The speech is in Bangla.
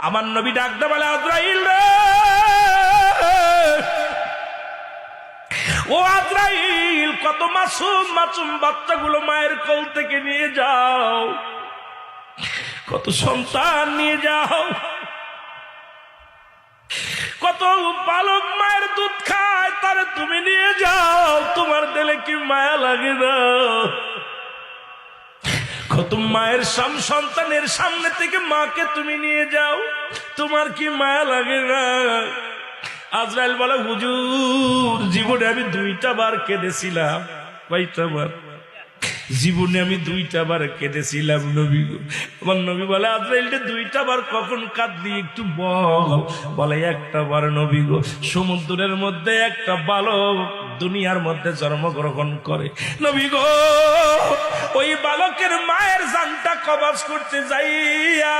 আমার নবী ডাকতে বলে, আজরাইল রে, ও আজরাইল, কত মাসুম মাসুম বাচ্চাগুলো মায়ের কোল থেকে নিয়ে যাও, কত সন্তান নিয়ে যাও, কত বালক মায়ের দুধ খায়, তারে তুমি নিয়ে যাও, তোমার দিলে কি মায়া লাগে না? কত মায়ের সন্তানের সামনে থেকে মাকে তুমি নিয়ে যাও, তোমার কি মায়া লাগে না? আজরাইল বলে, হুজুর, জীবনে আমি 2টা বার কেঁদেছিলাম। কয়টা বার? জীবনে আমি 2টা বার কেঁদেছিলাম নবী গো। আমার নবী বলে, আজরাইল, 2টা বার কখন কাঁদলি একটু বল। বলে, একটা বার নবী গো, সমুদ্রের মধ্যে একটা বালক দুনিয়ার মধ্যে জন্মগ্রহণ করে নবী গো, ওই বালকের মায়ের জানটা কবজ করতে যাইয়া